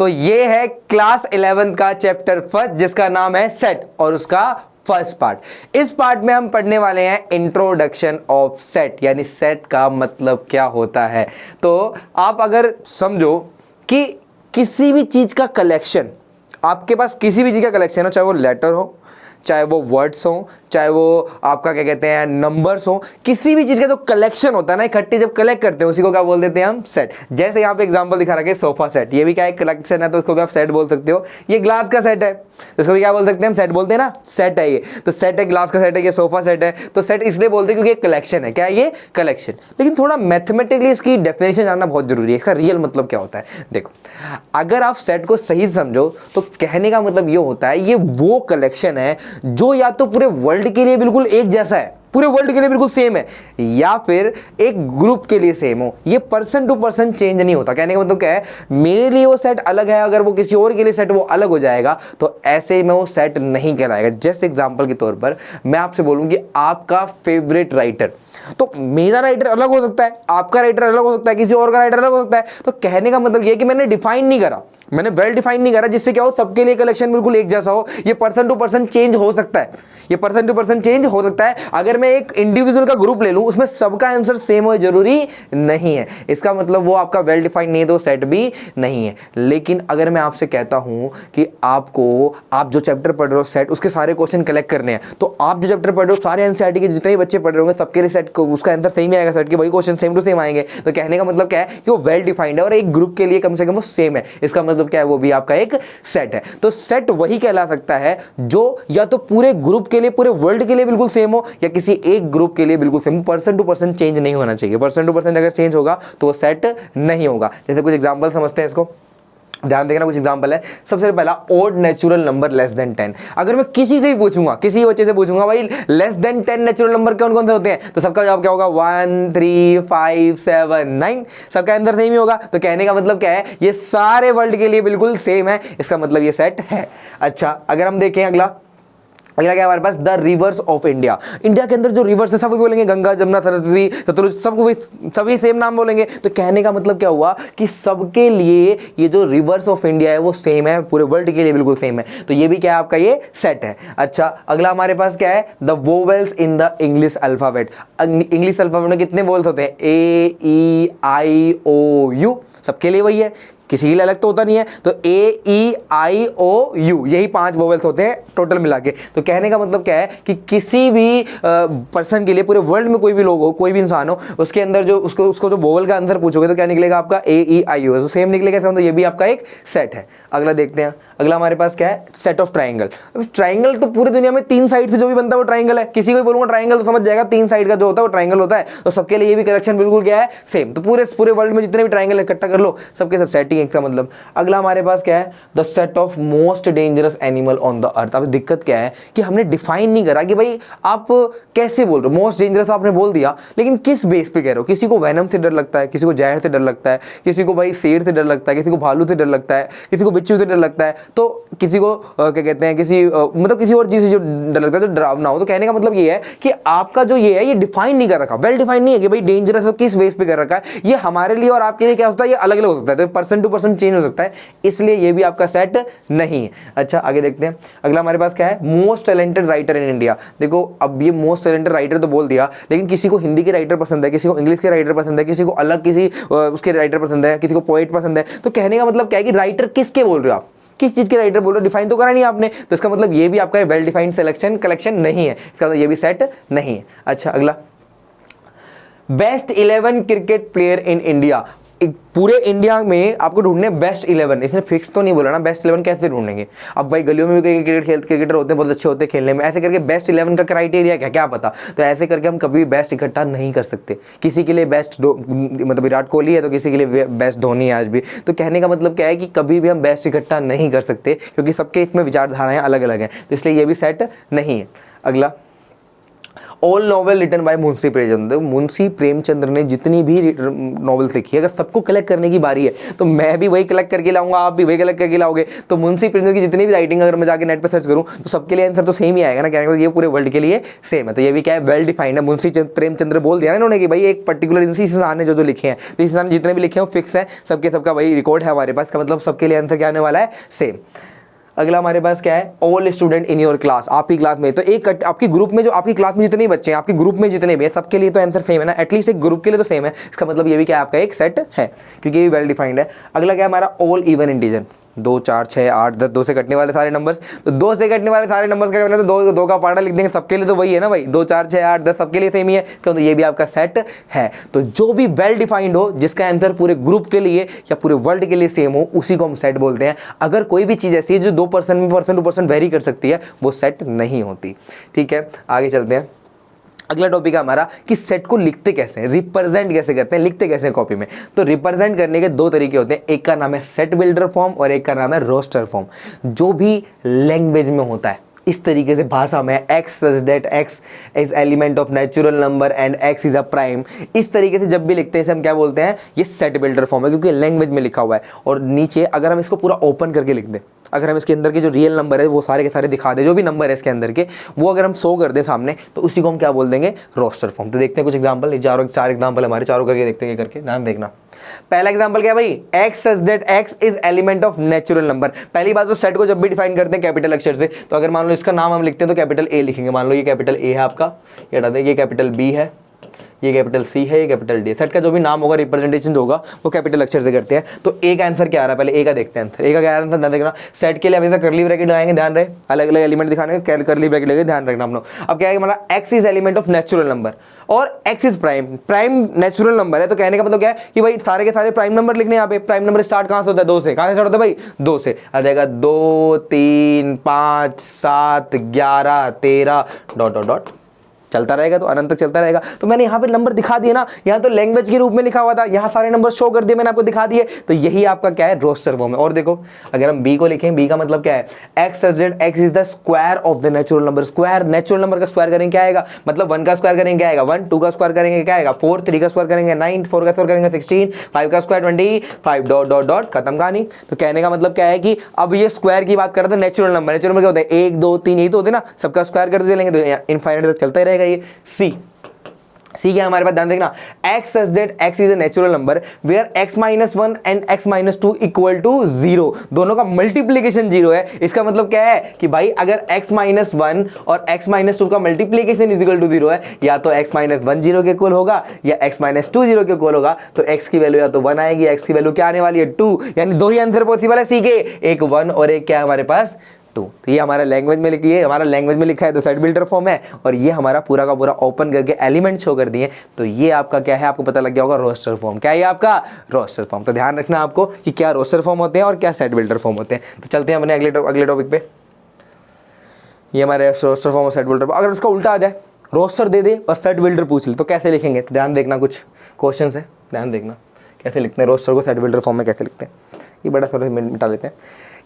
तो ये है क्लास 11 का चैप्टर फर्स्ट जिसका नाम है सेट और उसका फर्स्ट पार्ट। इस पार्ट में हम पढ़ने वाले हैं इंट्रोडक्शन ऑफ सेट, यानी सेट का मतलब क्या होता है। तो आप अगर समझो कि किसी भी चीज का कलेक्शन, आपके पास किसी भी चीज का कलेक्शन हो, चाहे वो लेटर हो, चाहे वो वर्ड्स हो, चाहे वो आपका क्या कहते हैं नंबर्स हो, किसी भी चीज का जो कलेक्शन होता है ना, इकट्ठे जब कलेक्ट करते हैं उसी को क्या बोल देते हैं हम सेट। जैसे यहाँ पे एग्जांपल दिखा रखा है सोफा सेट, ये भी क्या एक कलेक्शन है तो उसको भी आप सेट बोल सकते हो। ये ग्लास का सेट है तो इसको भी क्या बोल सकते हैं हम सेट बोलते हैं ना, सेट है ये। तो सेट है, ग्लास का सेट है, ये सोफा सेट है, तो सेट इसलिए बोलते हैं क्योंकि एक कलेक्शन है। क्या है ये? कलेक्शन। लेकिन थोड़ा मैथमेटिकली इसकी डेफिनेशन जानना बहुत जरूरी है, इसका रियल मतलब क्या होता है। देखो, अगर आप सेट को सही समझो तो कहने का मतलब ये होता है ये वो कलेक्शन है जो या तो पूरे वर्ल्ड के लिए बिल्कुल एक जैसा है, पूरे वर्ल्ड के लिए बिल्कुल सेम है, या फिर एक ग्रुप के लिए सेम हो। ये पर्सन टू पर्सन चेंज नहीं होता। कहने का मतलब क्या है, मेरे लिए वो सेट अलग है, अगर वो किसी और के लिए सेट वो अलग हो जाएगा तो ऐसे में वो सेट नहीं कहलाएगा। जैसे एग्जांपल के तौर पर मैं आपसे बोलूं कि आपका फेवरेट राइटर, तो मेरा राइटर अलग हो सकता है, आपका राइटर अलग हो सकता है, किसी और का राइटर अलग हो सकता है। तो कहने का मतलब ये कि मैंने डिफाइन नहीं करा, मैंने वेल डिफाइन नहीं करा जिससे क्या हो सबके लिए कलेक्शन बिल्कुल एक जैसा हो। ये पर्सन टू पर्सन चेंज हो सकता है, ये पर्सन टू पर्सन चेंज हो सकता है। अगर मैं एक इंडिविजुअल का ग्रुप ले लूं उसमें सबका आंसर सेम हो जरूरी नहीं है। इसका मतलब वो आपका वेल डिफाइन नहीं है तो सेट भी नहीं है। लेकिन अगर मैं आपसे कहता हूं कि आपको, आप जो चैप्टर पढ़ रहे हो सेट, उसके सारे क्वेश्चन कलेक्ट करने हैं, तो आप जो चैप्टर पढ़ रहे हो सारे एनसीईआरटी के जितने भी बच्चे पढ़ रहे होंगे सबके लिए सेट उसका आंसर सेम ही आएगा, सेट के वही क्वेश्चन सेम टू सेम आएंगे। तो कहने का मतलब क्या है कि वो वेल डिफाइंड है और एक ग्रुप के लिए कम से कम वो सेम है। इसका मतलब क्या है, वो भी आपका एक सेट है। तो सेट वही कहला सकता है जो या तो पूरे ग्रुप के लिए, पूरे वर्ल्ड के लिए बिल्कुल सेम हो, या किसी एक ग्रुप के लिए बिल्कुल same. Person to person change नहीं होना चाहिए। पर्सन टू पर्सन अगर चेंज होगा तो वो सेट नहीं होगा। जैसे कुछ एग्जांपल समझते हैं इसको, ध्यान देना। कुछ एग्जांपल है। सबसे पहला, odd natural number less than 10। अगर मैं किसी से भी पूछूंगा, किसी बच्चे से पूछूंगा भाई लेस देन 10 नेचुरल नंबर कौन कौन से होते हैं, तो सबका जवाब क्या होगा? 1 3 5 7 9। सबका आंसर सेम ही होगा। तो कहने का मतलब क्या है, ये सारे वर्ल्ड के लिए बिल्कुल सेम है। इसका मतलब ये सेट है। अच्छा, अगर हम देखें अगला क्या है हमारे पास, the rivers of India. India के अंदर जो रिवर्स है सब बोलेंगे गंगा, जमुना, सरस्वती, सतलुज, सबको सभी सेम नाम बोलेंगे। तो कहने का मतलब क्या हुआ कि सबके लिए ये जो रिवर्स ऑफ इंडिया है वो सेम है, पूरे वर्ल्ड के लिए बिल्कुल सेम है। तो ये भी क्या है, आपका ये सेट है। अच्छा, अगला हमारे पास क्या है, the vowels in the English alphabet. English alphabet में कितने वोवेल्स होते हैं? ए ई आई ओ यू। सबके लिए वही है, किसी के लिए अलग तो होता नहीं है। तो ए ई आई ओ यू, यही 5 वोवेल्स होते हैं टोटल मिला के। तो कहने का मतलब क्या है कि किसी भी पर्सन के लिए, पूरे वर्ल्ड में कोई भी लोग हो, कोई भी इंसान हो, उसके अंदर जो उसको जो वोवेल का आंसर पूछोगे तो क्या निकलेगा आपका? ए ई आई ओ। तो सेम निकलेगा, तो ये भी आपका एक सेट है। अगला देखते हैं। अगला हमारे पास क्या है, सेट ऑफ ट्राइंगल। ट्राइंगल तो पूरी दुनिया में 3 साइड से जो भी बनता है वो ट्राइंगल है। किसी को भी बोलूंगा ट्राइंगल तो समझ जाएगा 3 साइड का जो होता है वो ट्राइंगल होता है। तो सबके लिए ये भी कलेक्शन बिल्कुल क्या है, सेम। तो पूरे वर्ल्ड में जितने भी ट्राइंगल इकट्ठा कर लो, सबके सब सेट ही है, इसका मतलब। अगला हमारे पास क्या है, the set of most dangerous animal on the earth. अब दिक्कत क्या है कि हमने डिफाइन नहीं करा कि भाई आप कैसे बोल रहे हो। मोस्ट डेंजरस आपने बोल दिया, लेकिन किस बेस पे कह रहे हो? किसी को वेनम से डर लगता है, किसी को जहर से डर लगता है, किसी को भाई शेर से डर लगता है, किसी को भालू से डर लगता है, किसी को बिच्छू से डर लगता है, तो किसी को क्या कहते हैं, मतलब किसी और चीज से जो डर लगता है जो डरावना हो। तो कहने का मतलब ये है कि आपका जो ये है ये डिफाइन नहीं कर रखा, वेल डिफाइन नहीं है कि भाई डेंजरस हो किस बेस पे कर रखा है। ये हमारे लिए और आपके लिए क्या होता है, ये अलग अलग हो सकता है। तो पर्सन टू पर्सन चेंज हो सकता है, इसलिए ये भी आपका सेट नहीं है। अच्छा, आगे देखते हैं। अगला हमारे पास क्या है, most talented writer in India. देखो, अब ये मोस्ट टैलेंटेड राइटर तो बोल दिया, लेकिन किसी को हिंदी के राइटर पसंद है, किसी को इंग्लिश के राइटर पसंद है, किसी को अलग किसी उसके राइटर पसंद है, किसी को पोएट पसंद है। तो कहने का मतलब क्या है कि राइटर किसके बोल रहे हो आप, किस चीज के राइटर बोल रहे हो, डिफाइन तो करा नहीं आपने। तो इसका मतलब ये भी आपका वेल डिफाइंड सिलेक्शन कलेक्शन नहीं है, इसका मतलब ये भी सेट नहीं है। अच्छा, अगला, best 11 cricket player in India. पूरे इंडिया में आपको ढूंढने बेस्ट 11, इसने फिक्स तो नहीं बोला ना, बेस्ट 11 कैसे ढूंढेंगे। अब भाई गलियों में भी क्रिकेटर होते हैं, बहुत अच्छे होते हैं खेलने में, ऐसे करके बेस्ट 11 का क्राइटेरिया क्या, क्या पता। तो ऐसे करके हम कभी बेस्ट इकट्ठा नहीं कर सकते। किसी के लिए बेस्ट मतलब विराट कोहली है तो किसी के लिए बेस्ट धोनी है आज भी। तो कहने का मतलब क्या है कि कभी भी हम बेस्ट इकट्ठा नहीं कर सकते, क्योंकि सबके इसमें विचारधाराएं अलग अलग हैं। तो इसलिए ये भी सेट नहीं है। अगला, all novel written by Munshi Premchandra. Munshi Premchandra ने जितनी भी नॉवेल्स लिखी है, अगर सबको कलेक्ट करने की बारी है तो मैं भी वही कलेक्ट करके लाऊंगा, आप भी वही कलेक्ट करके लाओगे। तो मुंशी प्रेमचंद्र की जितनी भी राइटिंग अगर मैं जाके नेट पे सर्च करूं तो सबके लिए आंसर तो सेम ही आएगा ना, कहने का ये पूरे वर्ल्ड के लिए सेम है। तो ये भी क्या है, वेल डिफाइंड है। मुंशी प्रेमचंद्र बोल दिया ना इन्होंने कि भाई एक पर्टिकुलर इसी इंसान ने जो लिखे हैं, तो इस इंसान ने जितने भी लिखे हैं फिक्स है, सबके सबका वही रिकॉर्ड है हमारे पास का, मतलब सबके लिए आंसर क्या आने वाला है, सेम। अगला हमारे पास क्या है, all student in your class, आपकी क्लास में। तो एक आपकी ग्रुप में जो आपकी क्लास में जितने बच्चे हैं, आपके ग्रुप में जितने भी हैं, सबके लिए तो आंसर सेम है ना, एटलीस्ट एक ग्रुप के लिए तो सेम है। इसका मतलब ये भी क्या आपका एक सेट है, क्योंकि ये वेल डिफाइंड है। अगला क्या है हमारा, ऑल इवन इंटीजर, 2 4 6 8 10, 2 से कटने वाले सारे नंबर्स। तो 2 से कटने वाले सारे नंबर्स का मतलब 2 का पार्ट लिख देंगे, सबके लिए तो वही है ना भाई, 2 4 6 8 10 सबके लिए सेम ही है। तो ये भी आपका सेट है। तो जो भी वेल डिफाइंड हो, जिसका आंसर पूरे ग्रुप के लिए या पूरे वर्ल्ड के लिए सेम हो, उसी को हम सेट बोलते हैं। अगर कोई भी चीज़ ऐसी है जो 2% में पर्सन टू पर्सन वेरी कर सकती है, वो सेट नहीं होती। ठीक है, आगे चलते हैं। अगला टॉपिक है हमारा कि सेट को लिखते कैसे हैं, रिप्रेजेंट कैसे करते हैं, लिखते कैसे हैं कॉपी में। तो रिप्रेजेंट करने के 2 तरीके होते हैं, एक का नाम है सेट बिल्डर फॉर्म और एक का नाम है रोस्टर फॉर्म। जो भी लैंग्वेज में होता है इस तरीके से, भाषा में x such that x is element of natural number and x is a prime, इस तरीके से जब भी लिखते हैं इसे हम क्या बोलते हैं, ये सेट बिल्डर फॉर्म है, क्योंकि लैंग्वेज में लिखा हुआ है। और नीचे अगर हम इसको पूरा ओपन करके लिख दें, अगर हम इसके अंदर के जो रियल नंबर है वो सारे के सारे दिखा दें, जो भी नंबर है इसके अंदर के, वो अगर हम शो कर दें सामने, तो उसी को हम क्या बोल देंगे, रोस्टर फॉर्म। तो देखते हैं कुछ एग्जांपल, 4 एग्जांपल हमारे, चारों करके देखते हैं करके, ध्यान देखना। पहला एग्जांपल क्या है भाई, x such that x is element of natural number. पहली बात तो सेट को जब भी डिफाइन करते हैं कैपिटल अक्षर से, तो अगर मान लो इसका नाम हम लिखते हैं तो कैपिटल ए लिखेंगे। मान लो ये कैपिटल ए है आपका, ये हटा दें, ये कैपिटल बी है, ये कैपिटल सी है, ये कैपिटल डी। सेट का जो भी नाम होगा, रिप्रेजेंटेशन होगा, वो कैपिटल अक्षर से करते हैं। तो ए का आंसर क्या आ रहा है, पहले ए का देखते हैं आंसर। ए का क्या आंसर ध्यान देखना, सेट के लिए हमेशा करली ब्रैकेट लगाएंगे, ध्यान रहे, अलग अलग एलिमेंट दिखाने के करली ब्रैकेट लगे, ध्यान रखना आप लोग। अब क्या है हमारा, x is element of natural number और x is prime, prime natural number है। तो कहने का मतलब क्या है कि भाई सारे के सारे प्राइम नंबर लिखने, यहाँ पे प्राइम नंबर स्टार्ट कहां से होता है, 2 से। कहां से स्टार्ट होता है भाई, 2 से। आ जाएगा 2 3 5 7 11 13 डॉट डॉट डॉट चलता रहेगा, तो अनंत तक चलता रहेगा। तो मैंने यहाँ पे नंबर दिखा दिए ना, यहाँ तो लैंग्वेज के रूप में लिखा हुआ था, यहाँ सारे नंबर शो कर दिए मैंने आपको दिखा दिए। तो यही आपका क्या है, रोस्टर फॉर्म है। और देखो अगर हम बी को लिखें, बी का मतलब क्या है, x such that x is the square of the natural number. Square, natural number का स्क्वायर करेंगे क्या आएगा, मतलब 1 का स्क्वायर करेंगे क्या आएगा 1, 2 का स्क्वायर करेंगे क्या आएगा 4, 3 का स्क्वायर करेंगे 9, 4 का स्क्वायर करेंगे 16, 5 का स्क्वायर 25 डॉट डॉट डॉट, खत्म कहानी। तो कहने का मतलब क्या है कि अब ये स्क्वायर की बात करते हैं, नेचुरल नंबर, नेचुरल नंबर क्या होता है 1 2 3 यही तो होते हैं ना, सबका स्क्वायर कर दे लेंगे तो इनफाइनाइट तक चलता ही रहेगा। ये सी क्या हमारे पास, ध्यान देखना, x such that x is a natural number where x minus 1 and x minus 2 equal to 0, दोनों का मल्टीप्लीकेशन 0 है। इसका मतलब क्या है कि भाई अगर x माइनस 1 और x माइनस 2 का मल्टीप्लीकेशन इज इक्वल टू 0 है, या तो x माइनस 1 0 के इक्वल होगा या x माइनस 2 0 के इक्वल होगा। तो x की वैल्यू या तो 1 आएगी, x की वैल्यू क्या आने वाली है 2, यानी 2 ही आंसर पॉसिबल है सी के, एक 1 और एक क्या है हमारे पास 2। तो ये हमारा लैंग्वेज में लिखी है, हमारा लैंग्वेज में लिखा है तो सेट बिल्डर फॉर्म है, और ये हमारा पूरा का पूरा ओपन करके एलिमेंट शो कर दिए। तो ये आपका क्या है, आपको पता लग गया होगा रोस्टर फॉर्म। क्या है आपका रोस्टर फॉर्म। तो ध्यान रखना आपको कि क्या रोस्टर फॉर्म होते हैं और क्या सेट बिल्डर फॉर्म होते हैं। तो चलते हैं अपने अगले टॉपिक पे। ये हमारे रोस्टर फॉर्म और सेट बिल्डर। अगर उसका उल्टा आ जाए, रोस्टर दे दे और सेट बिल्डर पूछ ले, तो कैसे लिखेंगे। तो ध्यान देखना, कुछ क्वेश्चन है, ध्यान देखना कैसे लिखते हैं रोस्टर को सेट बिल्डर फॉर्म में कैसे लिखते हैं। ये बड़ा थोड़ा मिटा लेते हैं।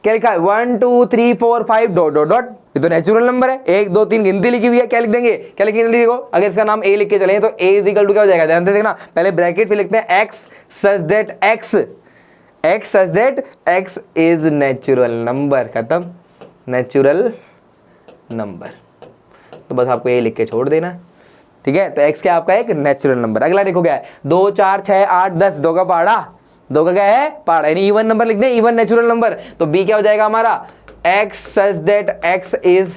क्या लिखा है 1 2 3 4 5 डॉट डॉट डॉट, ये तो नेचुरल नंबर है, 1 2 3 गिनती लिखी हुई है। क्या लिख देंगे, क्या लिखेंगे जल्दी देखो। अगर इसका नाम ए लिख के चलेंगे तो ए इज इक्वल टू क्या हो जाएगा, ध्यान से देखना, पहले ब्रैकेट फिर लिखते हैं x such that x such that x is natural number, खत्म, नेचुरल नंबर। तो बस आपको ए लिख के छोड़ देना, ठीक है। तो एक्स क्या आपका एक नेचुरल नंबर। अगला देखो क्या है 2 4 6 8 10, 2 का पहाड़ा, 2 का क्या है पहाड़ा, यानी इवन नंबर लिख दें, इवन नेचुरल नंबर। तो बी क्या हो जाएगा हमारा, x such that x is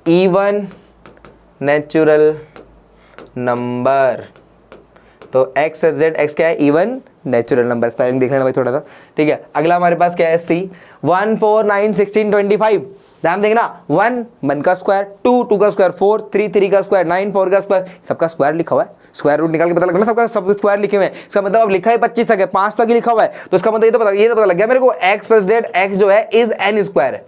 even natural number. तो एक्स सच दैट एक्स क्या है, इवन नेचुरल नंबर। स्पेलिंग देख लेना भाई थोड़ा सा, ठीक है। अगला हमारे पास क्या है सी 1 4 9 16 25, ध्यान देखना 1 का स्क्वायर, 2 का स्क्वायर, 4 3 का स्क्वायर, 9 4 का स्क्वायर, सबका स्क्वायर लिखा हुआ है। स्क्वायर रूट निकाल के पता लगना सबका, सब स्क्वायर लिखे हुए हैं। इसका मतलब अब लिखा है 25 तक है, 5 तक ही लिखा हुआ है। तो इसका मतलब ये तो पता लग गया मेरे को, एक्स सच दैट एक्स जो है इज एन स्क्वायर है,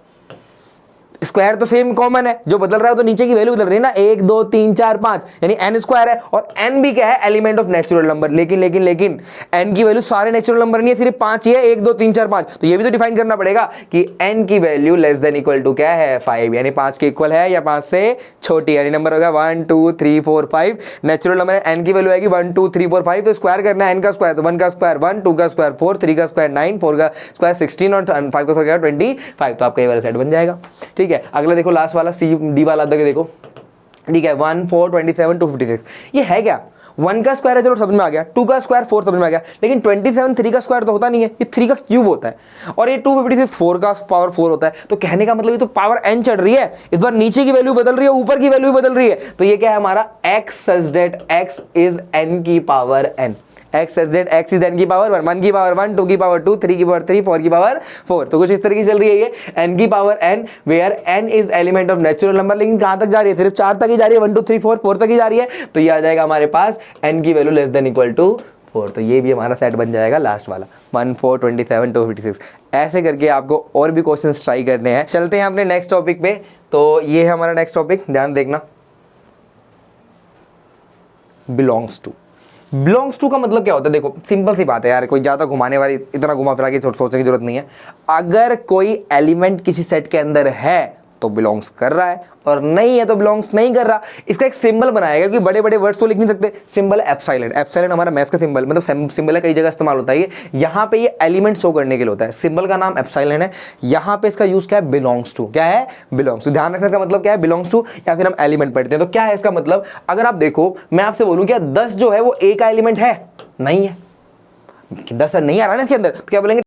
स्क्वायर तो सेम कॉमन है, जो बदल रहा है तो नीचे की वैल्यू बदल रही है ना, 1 2 3 4 5, यानी n स्क्वायर है, और n भी क्या है, एलिमेंट ऑफ नेचुरल नंबर। लेकिन लेकिन लेकिन n की वैल्यू सारे नेचुरल नंबर नहीं है, सिर्फ 5 ही है, 1 2 3 4 5। तो ये भी तो डिफाइन करना पड़ेगा कि n की value less than equal to क्या है, 5, यानी 5 के इक्वल है या 5 से छोटी, यानी नंबर होगा 1 2 3 4 5। नेचुरल नंबर है, n की वैल्यू आएगी 1 2 3 4 5, तो स्क्वायर करना है n का स्क्वायर, तो 1 का स्क्वायर 1, 2 का स्क्वायर 4, 3 का स्क्वायर 9, 4 का स्क्वायर 16 और 5 का स्क्वायर 25। तो आपका ये वाला सेट बन जाएगा। ठीक है, अगला देखो लास्ट वाला सी डी वाला देखो। ठीक है, 1 4 27 256, ये है क्या, 1 का स्क्वायर है, चलो समझ में आ गया, 2 का स्क्वायर 4 समझ में आ गया, लेकिन 27 3 का स्क्वायर तो होता नहीं है, ये 3 का क्यूब होता है, और ये 256 4 का पावर 4 होता है। तो कहने का मतलब ये तो पावर n चढ़ रही है, इस बार नीचे की वैल्यू बदल रही है, ऊपर की वैल्यू बदल रही है। तो ये क्या है हमारा x such that x is n की power n, x such that x is n की पावर 1 की पावर 1, 2 की पावर 2, 3 की पावर 3, 4 की पावर 4। तो कुछ इस तरीके से चल रही है ये n की power n, where n is element of natural number. लेकिन कहां तक जा रही है, सिर्फ 4 तक ही जा रही है, 1 2 3 4 तक ही जा रही है। तो ये आ जाएगा हमारे पास n की value less than equal to 4। तो ये भी हमारा सेट बन जाएगा लास्ट वाला 1 4 27 256। ऐसे करके आपको और भी क्वेश्चन ट्राई करने हैं। चलते हैं अपने नेक्स्ट टॉपिक पे। तो ये है हमारा नेक्स्ट टॉपिक, ध्यान देखना, बिलोंग्स टू। बिलोंग्स टू का मतलब क्या होता है, देखो सिंपल सी बात है यार, कोई ज्यादा घुमाने वाली, इतना घुमा फिरा के सोचने की जरूरत नहीं है। अगर कोई एलिमेंट किसी सेट के अंदर है तो बिलोंग्स कर रहा है, और नहीं है तो बिलोंग्स नहीं कर रहा। इसका एक सिंबल बनाएगा, क्योंकि बड़े बड़े वर्ड्स तो लिख नहीं सकते। सिंबल है एप्सिलॉन, एप्सिलॉन हमारा मैथ्स का सिंबल, मतलब सिंबल है, कई जगह इस्तेमाल होता है ये। यहाँ पे ये एलिमेंट शो करने के लिए होता है, सिंबल का नाम एप्सिलॉन है। यहाँ पे इसका यूज क्या है, बिलोंग्स टू। क्या है, बिलोंग्स टू। ध्यान रखने का मतलब क्या है, बिलोंग्स टू, या फिर हम एलिमेंट पढ़ते हैं तो क्या है इसका मतलब। अगर आप देखो, मैं आपसे बोलूं क्या 10 जो है वो ए का एलिमेंट है, नहीं है, 10 नहीं आ रहा है इसके अंदर, तो क्या बोलेंगे